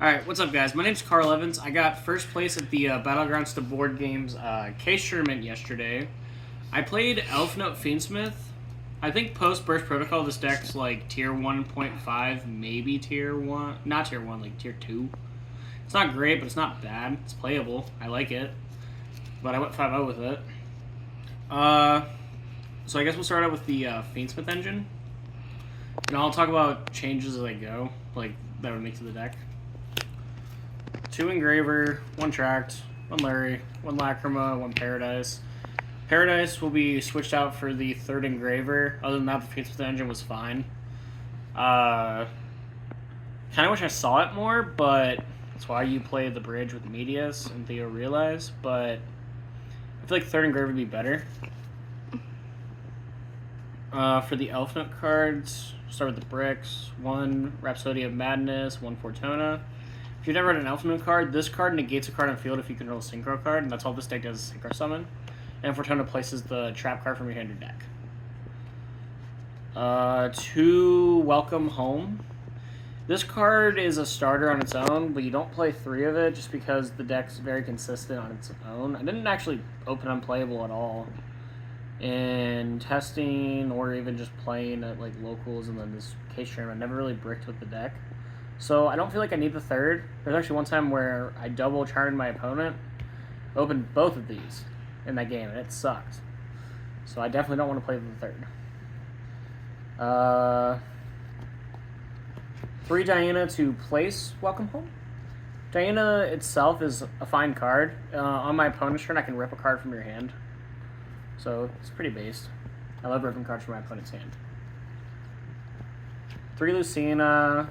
Alright, what's up, guys? My name's Carl Evans. I got first place at the Battlegrounds to Board Games case tournament yesterday. I played Elfnote Fiendsmith. I think post Burst Protocol, this deck's like tier 1.5, maybe tier 1. Not tier 1, like tier 2. It's not great, but it's not bad. It's playable. I like it. But I went 5-0 with it. So I guess we'll start out with the Fiendsmith engine. And I'll talk about changes as I go, like that would make to the deck. 2 Engraver, 1 Tract, 1 Larry, 1 Lacrima, 1 Paradise. Paradise will be switched out for the 3rd Engraver. Other than that, the Fiendsmith engine was fine. Kind of wish I saw it more, but that's why you play the bridge with Medius and Theo Realize, but I feel like 3rd Engraver would be better. For the Elfnote cards, start with the bricks. 1 Rhapsody of Madness, 1 Fortuna. If you've never read an Elfnote card, this card negates a card on field if you control a Synchro card, and that's all this deck does is Synchro Summon. And Fortuna places the trap card from your hand to deck. 2 Welcome Home. This card is a starter on its own, but you don't play 3 of it just because the deck's very consistent on its own. I didn't actually open Unplayable at all in testing or even just playing at like locals and then this case tournament. I never really bricked with the deck. So I don't feel like I need the 3rd. There's actually one time where I double charmed my opponent, opened both of these in that game, and it sucked. So I definitely don't want to play the 3rd. 3 Diana to place Welcome Home. Diana itself is a fine card. On my opponent's turn, I can rip a card from your hand. So it's pretty based. I love ripping cards from my opponent's hand. 3 Lucina.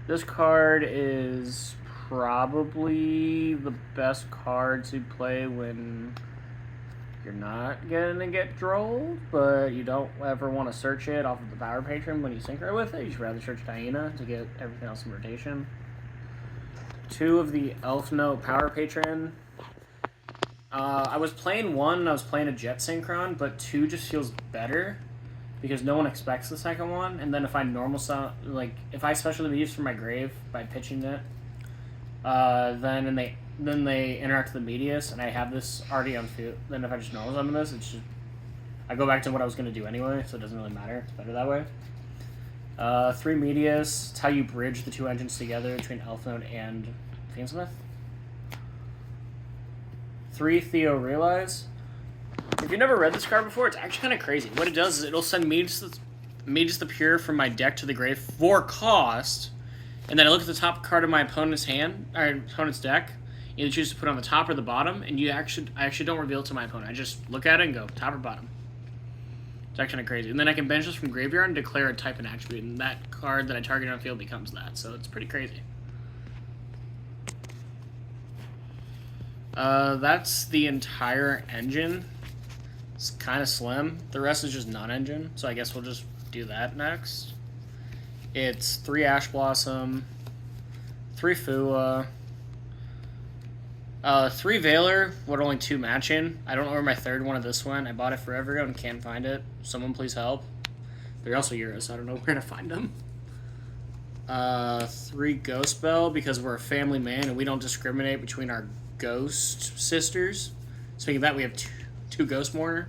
This card is probably the best card to play when you're not going to get drolled, but you don't ever want to search it off of the Power Patron when you synchro with it. You should rather search Diana to get everything else in rotation. 2 of the Elfnote Power Patron. I was playing 1, I was playing a Jet Synchron, but 2 just feels better because no one expects the 2nd one. And then if I if I special use for my grave by pitching it, then they interact with the Medius, and I have this already on field. Then if I just normal summon this, it's just I go back to what I was going to do anyway, so it doesn't really matter. It's better that way. 3 Medius. It's how you bridge the 2 engines together between Elfnote and Fiendsmith. 3 Theo Realize. If you've never read this card before, it's actually kind of crazy. What it does is it'll send Medius the Pure from my deck to the grave for cost, and then I look at the top card of my opponent's deck, either choose to put it on the top or the bottom, and I actually don't reveal it to my opponent. I just look at it and go, top or bottom. It's actually kind of crazy. And then I can bench this from graveyard and declare a type and attribute, and that card that I target on field becomes that, so it's pretty crazy. That's the entire engine. It's kind of slim. The rest is just non-engine, so I guess we'll just do that next. It's 3 Ash Blossom, 3 Fua, 3 Veiler, but only 2 matching. I don't know where my 3rd one of this went. I bought it forever ago and can't find it. Someone please help. They're also Euros, so I don't know where to find them. 3 Ghost Spell, because we're a family man and we don't discriminate between our ghost sisters. Speaking of that, we have 2 Ghost Mourner,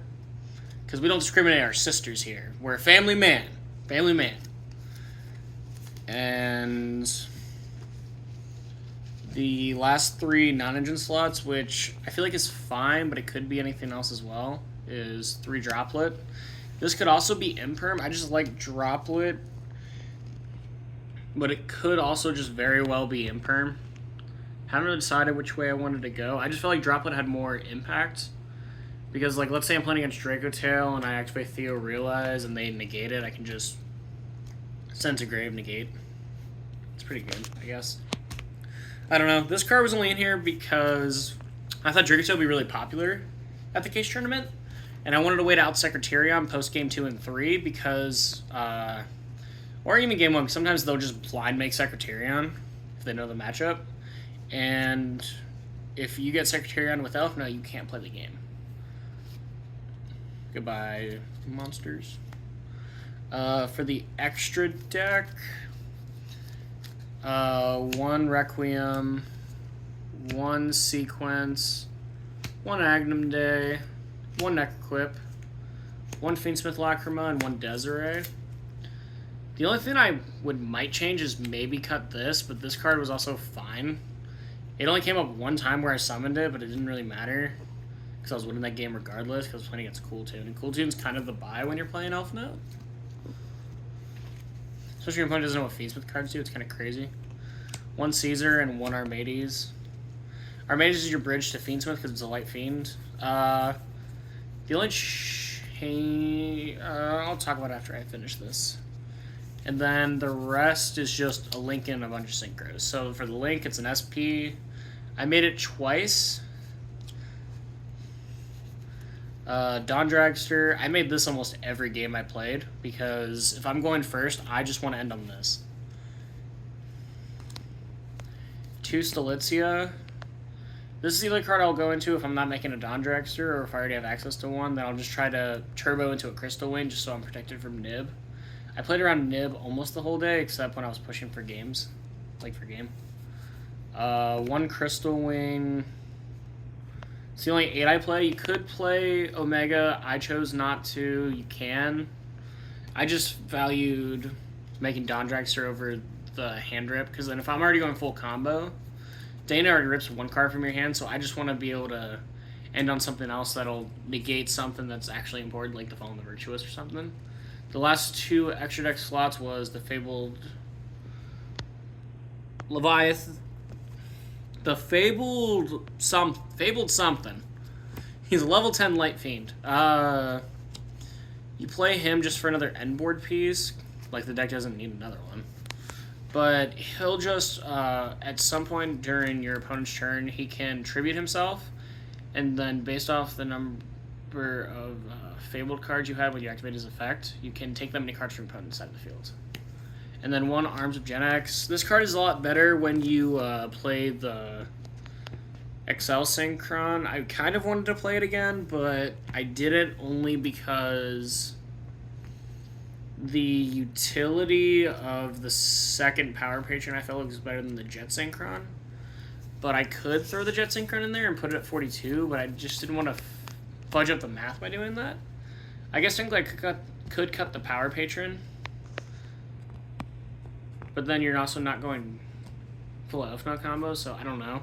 because we don't discriminate our sisters here. We're a family man. Family man. And the last 3 non-engine slots, which I feel like is fine, but it could be anything else as well, is 3 Droplet. This could also be Imperm. I just like Droplet, but it could also just very well be Imperm. Haven't decided which way I wanted to go. I just felt like Droplet had more impact. Because, like, let's say I'm playing against Draco Tail and I activate Theo Realize and they negate it, I can just send to grave, negate. It's pretty good, I guess. I don't know. This card was only in here because I thought Draco Tail would be really popular at the case tournament. And I wanted to wait out Secretarion post game 2 and 3 because, or even game 1, because sometimes they'll just blind make Secretarion if they know the matchup. And if you get Secretarion with Elfnote, you can't play the game. Goodbye, monsters. For the extra deck, 1 Requiem, 1 Sequence, 1 Agnum Day, 1 Neck Equip, 1 Fiendsmith Lacrima, and 1 Desiree. The only thing I might change is maybe cut this, but this card was also fine. It only came up one time where I summoned it, but it didn't really matter because I was winning that game regardless because I was playing against Cool Tune. And Cool Tune's kind of the buy when you're playing Elfnote. Especially when your opponent doesn't know what Fiendsmith cards do, it's kind of crazy. 1 Caesar and 1 Armades. Armades is your bridge to Fiendsmith because it's a light fiend. The only I'll talk about after I finish this. And then the rest is just a link and a bunch of synchros. So for the link, it's an SP. I made it twice. Dawn Dragster. I made this almost every game I played because if I'm going first, I just want to end on this. 2 Stolitzia. This is the only card I'll go into if I'm not making a Dawn Dragster or if I already have access to one. Then I'll just try to turbo into a Crystal Wing just so I'm protected from Nib. I played around Nib almost the whole day except when I was pushing for games. Like for game. 1 Crystal Wing. It's the only 8 I play. You could play Omega. I chose not to. You can. I just valued making Dawn Dragster over the hand rip because then if I'm already going full combo, Dana already rips 1 card from your hand, so I just want to be able to end on something else that'll negate something that's actually important, like the Fallen the Virtuous or something. The last 2 extra deck slots was the Fabled Leviathan. The Fabled something. He's a level 10 Light Fiend. You play him just for another end board piece. Like, the deck doesn't need another one. But he'll just, at some point during your opponent's turn, he can tribute himself. And then based off the number of Fabled cards you have when you activate his effect, you can take that many cards from your opponent's side of the field. And then 1 Arms of Gen X. This card is a lot better when you play the XL Synchron. I kind of wanted to play it again, but I didn't only because the utility of the second Power Patron I felt was better than the Jet Synchron. But I could throw the Jet Synchron in there and put it at 42, but I just didn't want to fudge up the math by doing that. I guess technically I could cut the Power Patron, but then you're also not going full Elfnote combo, so I don't know.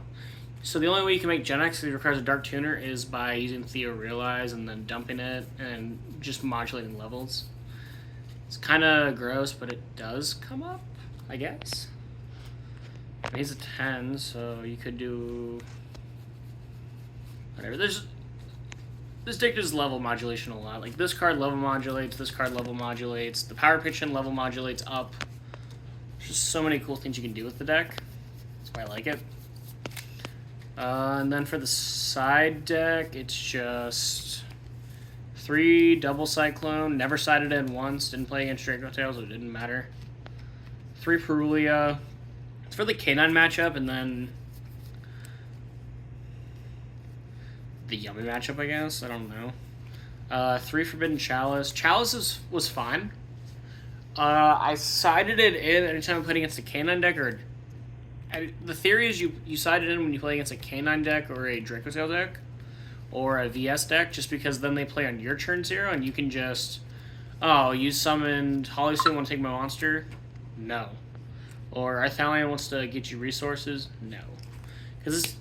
So the only way you can make Gen X that requires a Dark Tuner is by using Theo Realize and then dumping it and just modulating levels. It's kind of gross, but it does come up, I guess. He's a 10, so you could do whatever. This deck does level modulation a lot. Like, this card level modulates, this card level modulates, the Power Pitchin level modulates up. There's just so many cool things you can do with the deck. That's why I like it. And then for the side deck, it's just 3 Double Cyclone. Never sided in once. Didn't play against Draco Tail, so it didn't matter. 3 Perulia. It's for the K9 matchup, and then the Yummy matchup, I guess. I don't know. 3 Forbidden Chalice. Chalice was fine. I sided it in anytime I played against a K9 deck, or the theory is you side it in when you play against a K9 deck or a Draco Tail deck or a VS deck, just because then they play on your turn 0 and you can just, oh, you summoned Hollysoon, want to take my monster? No. Or Arthalion wants to get you resources? No. Because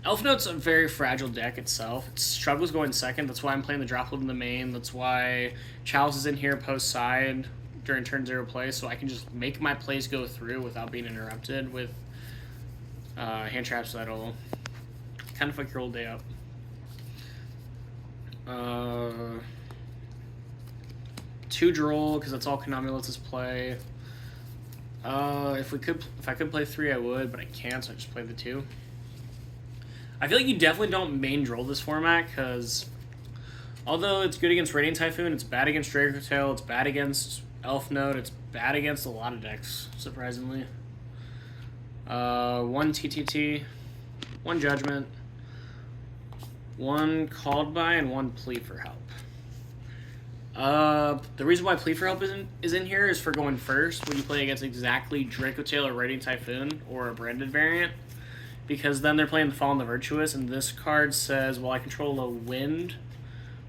Elfnote's a very fragile deck itself. It struggles going second. That's why I'm playing the Droplet in the main. That's why Chalice is in here post-side during turn 0 play, so I can just make my plays go through without being interrupted with hand traps that'll kind of fuck your whole day up. 2 Droll, because that's all Konami lets us play. If I could play 3, I would, but I can't, so I just play the 2. I feel like you definitely don't main Droll this format, because although it's good against Radiant Typhoon, it's bad against Draco Tail, it's bad against Elfnote, it's bad against a lot of decks, surprisingly. 1 TTT, 1 Judgment, 1 Called By, and 1 Plea for Help. The reason why Plea for Help is in here is for going first when you play against exactly Draco Tail or Radiant Typhoon or a branded variant. Because then they're playing the Fallen the Virtuous, and this card says, well, I control a wind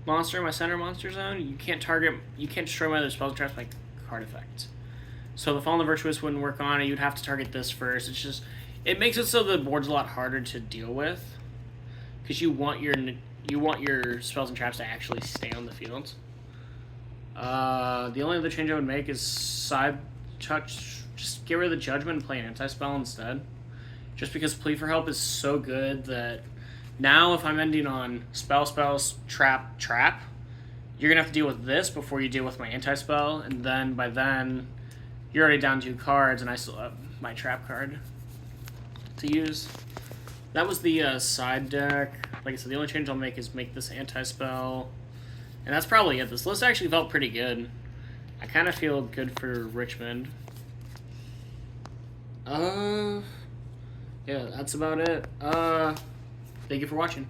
monster in my center monster zone. You can't destroy my other spells and traps by card effect. So the Fallen the Virtuous wouldn't work on it. You'd have to target this first. It's just, it makes it so the board's a lot harder to deal with. Because you want your spells and traps to actually stay on the field. The only other change I would make is side touch. Just get rid of the Judgment and play an anti-spell instead. Just because Plea for Help is so good that now if I'm ending on spells, trap, you're going to have to deal with this before you deal with my anti-spell, and then by then you're already down 2 cards and I still have my trap card to use. That was the side deck. Like I said, the only change I'll make is make this anti-spell, and that's probably it. This list actually felt pretty good. I kind of feel good for Richmond. Yeah, that's about it. Thank you for watching.